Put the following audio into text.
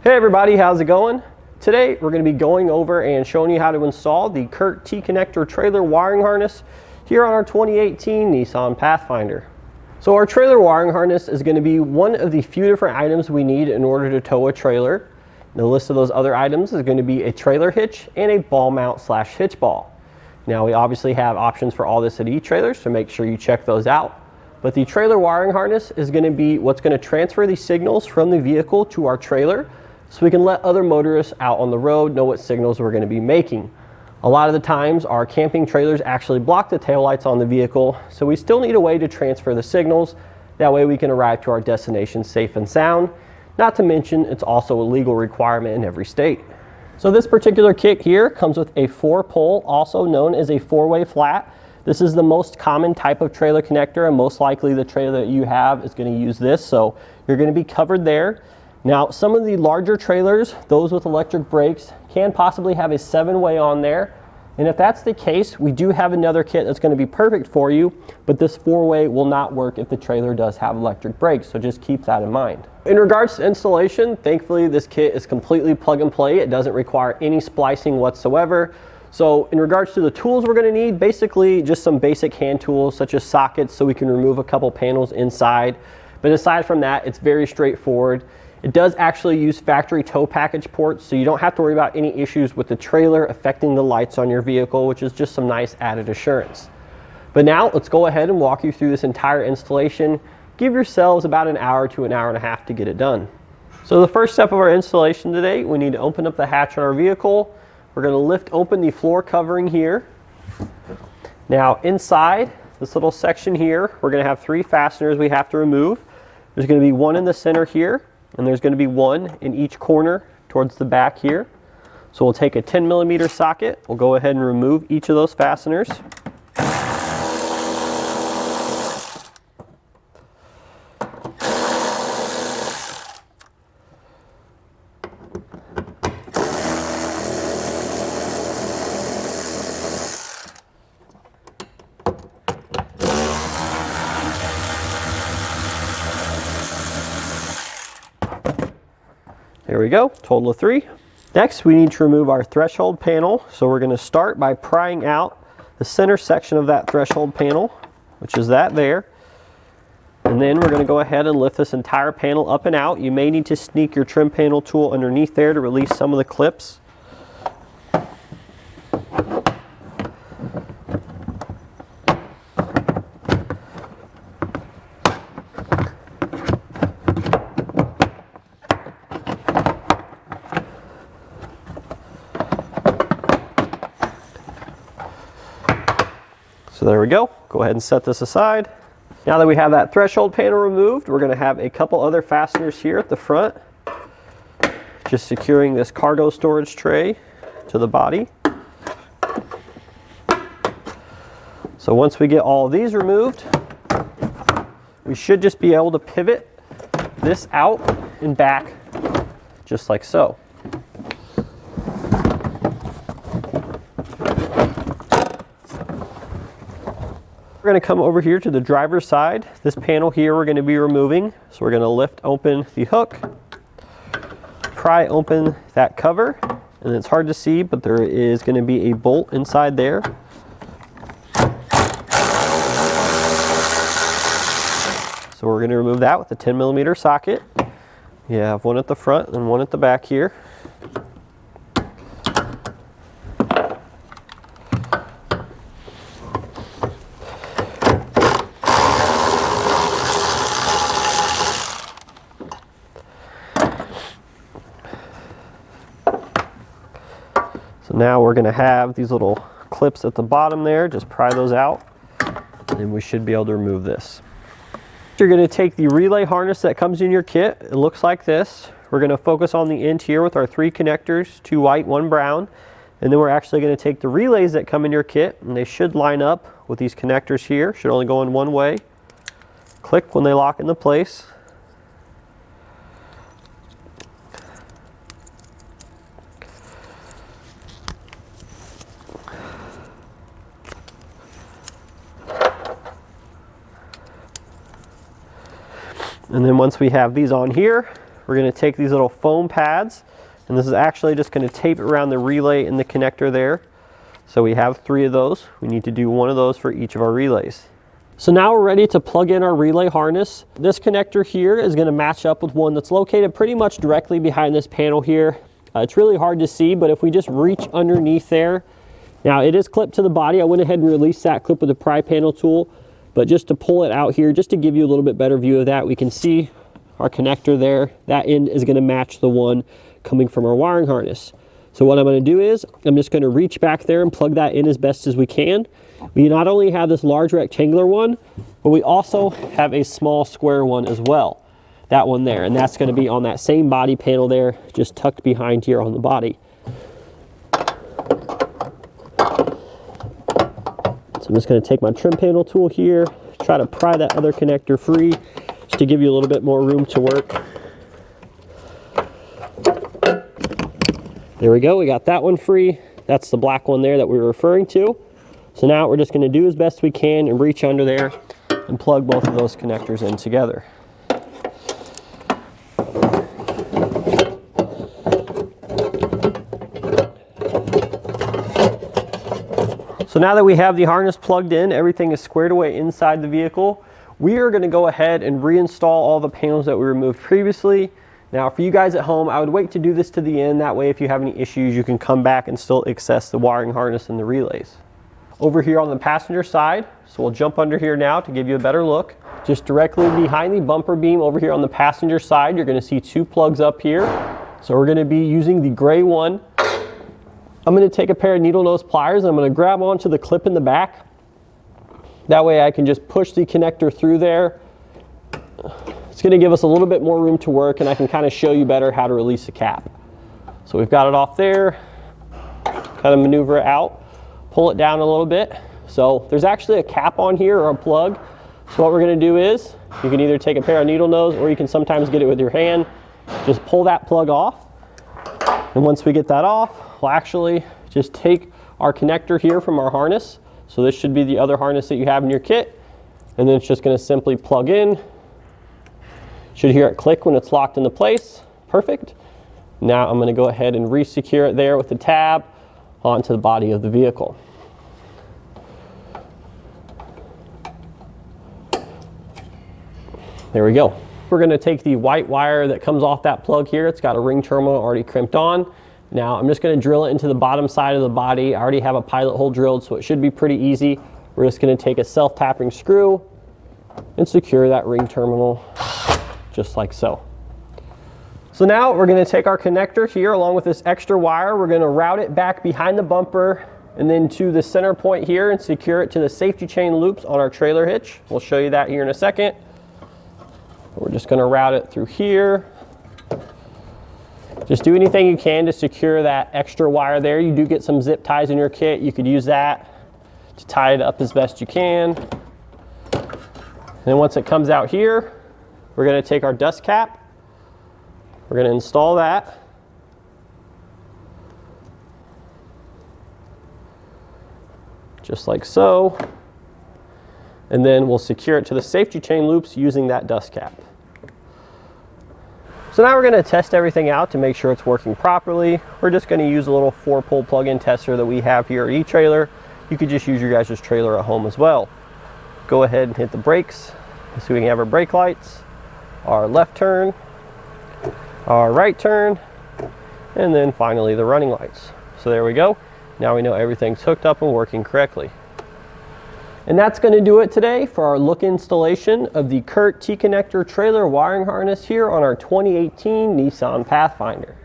Hey everybody, how's it going? Today we're going to be going over and showing you how to install the Curt T-Connector trailer wiring harness here on our 2018 Nissan Pathfinder. So our trailer wiring harness is going to be one of the few different items we need in order to tow a trailer. The list of those other items is going to be a trailer hitch and a ball mount / hitch ball. Now we obviously have options for all this at eTrailers, so make sure you check those out. But the trailer wiring harness is going to be what's going to transfer the signals from the vehicle to our trailer, so we can let other motorists out on the road know what signals we're going to be making. A lot of the times our camping trailers actually block the taillights on the vehicle, so we still need a way to transfer the signals. That way we can arrive to our destination safe and sound. Not to mention it's also a legal requirement in every state. So this particular kit here comes with a 4-pole, also known as a 4-way flat. This is the most common type of trailer connector, and most likely the trailer that you have is going to use this, so you're going to be covered there. Now, some of the larger trailers, those with electric brakes, can possibly have a 7-way on there. And if that's the case, we do have another kit that's going to be perfect for you, but this 4-way will not work if the trailer does have electric brakes, so just keep that in mind. In regards to installation, thankfully this kit is completely plug and play. It doesn't require any splicing whatsoever. So in regards to the tools we're going to need, basically just some basic hand tools such as sockets so we can remove a couple panels inside. But aside from that, it's very straightforward. It does actually use factory tow package ports, so you don't have to worry about any issues with the trailer affecting the lights on your vehicle, which is just some nice added assurance. But now let's go ahead and walk you through this entire installation. Give yourselves about an hour to an hour and a half to get it done. So the first step of our installation today, we need to open up the hatch on our vehicle. We're going to lift open the floor covering here. Now inside this little section here, we're going to have 3 fasteners we have to remove. There's going to be one in the center here, and there's going to be one in each corner towards the back here. So we'll take a 10mm socket. We'll go ahead and remove each of those fasteners. There we go, total of 3. Next, we need to remove our threshold panel. So we're going to start by prying out the center section of that threshold panel, which is that there. And then we're going to go ahead and lift this entire panel up and out. You may need to sneak your trim panel tool underneath there to release some of the clips. So there we go. Go ahead and set this aside. Now that we have that threshold panel removed, we're going to have a couple other fasteners here at the front, just securing this cargo storage tray to the body. So once we get all of these removed, we should just be able to pivot this out and back just like so. We're going to come over here to the driver's side. This panel here we're going to be removing. So we're going to lift open the hook, pry open that cover, and it's hard to see, but there is going to be a bolt inside there. So we're going to remove that with a 10mm socket. You have one at the front and one at the back here. So now we're going to have these little clips at the bottom there. Just pry those out and we should be able to remove this. You're going to take the relay harness that comes in your kit. It looks like this. We're going to focus on the end here with our 3 connectors, 2 white, 1 brown. And then we're actually going to take the relays that come in your kit, and they should line up with these connectors here. Should only go in one way. Click when they lock into place. And then once we have these on here, we're going to take these little foam pads, and this is actually just going to tape it around the relay and the connector there. So we have 3 of those. We need to do 1 of those for each of our relays. So now we're ready to plug in our relay harness. This connector here is going to match up with one that's located pretty much directly behind this panel here. It's really hard to see, but if we just reach underneath there, now it is clipped to the body. I went ahead and released that clip with the pry panel tool, but just to pull it out here, just to give you a little bit better view of that, we can see our connector there. That end is going to match the one coming from our wiring harness. So what I'm going to do is I'm just going to reach back there and plug that in as best as we can. We not only have this large rectangular one, but we also have a small square one as well. That one there, and that's going to be on that same body panel there, just tucked behind here on the body. So I'm just going to take my trim panel tool here, try to pry that other connector free, just to give you a little bit more room to work. There we go, we got that one free. That's the black one there that we were referring to. So now what we're just going to do as best we can and reach under there and plug both of those connectors in together. So now that we have the harness plugged in, everything is squared away inside the vehicle, we are going to go ahead and reinstall all the panels that we removed previously. Now for you guys at home, I would wait to do this to the end. That way if you have any issues, you can come back and still access the wiring harness and the relays. Over here on the passenger side, so we'll jump under here now to give you a better look. Just directly behind the bumper beam over here on the passenger side, you're going to see 2 plugs up here. So we're going to be using the gray one. I'm going to take a pair of needle nose pliers and I'm going to grab onto the clip in the back. That way I can just push the connector through there. It's going to give us a little bit more room to work, and I can kind of show you better how to release the cap. So we've got it off there, kind of maneuver it out, pull it down a little bit. So there's actually a cap on here or a plug. So what we're going to do is you can either take a pair of needle nose or you can sometimes get it with your hand. Just pull that plug off. And once we get that off, we'll actually just take our connector here from our harness. So this should be the other harness that you have in your kit. And then it's just going to simply plug in. Should hear it click when it's locked into place. Perfect. Now I'm going to go ahead and re-secure it there with the tab onto the body of the vehicle. There we go. We're going to take the white wire that comes off that plug here. It's got a ring terminal already crimped on. Now I'm just going to drill it into the bottom side of the body. I already have a pilot hole drilled, so it should be pretty easy. We're just going to take a self-tapping screw and secure that ring terminal just like so. So now we're going to take our connector here along with this extra wire. We're going to route it back behind the bumper and then to the center point here and secure it to the safety chain loops on our trailer hitch. We'll show you that here in a second. We're just going to route it through here. Just do anything you can to secure that extra wire there. You do get some zip ties in your kit. You could use that to tie it up as best you can. And then once it comes out here, we're going to take our dust cap. We're going to install that. Just like so. And then we'll secure it to the safety chain loops using that dust cap. So now we're going to test everything out to make sure it's working properly. We're just going to use a little 4-pole plug-in tester that we have here at eTrailer. You could just use your guys' trailer at home as well. Go ahead and hit the brakes so we can have our brake lights, our left turn, our right turn, and then finally the running lights. So there we go. Now we know everything's hooked up and working correctly. And that's going to do it today for our look installation of the Curt T-Connector trailer wiring harness here on our 2018 Nissan Pathfinder.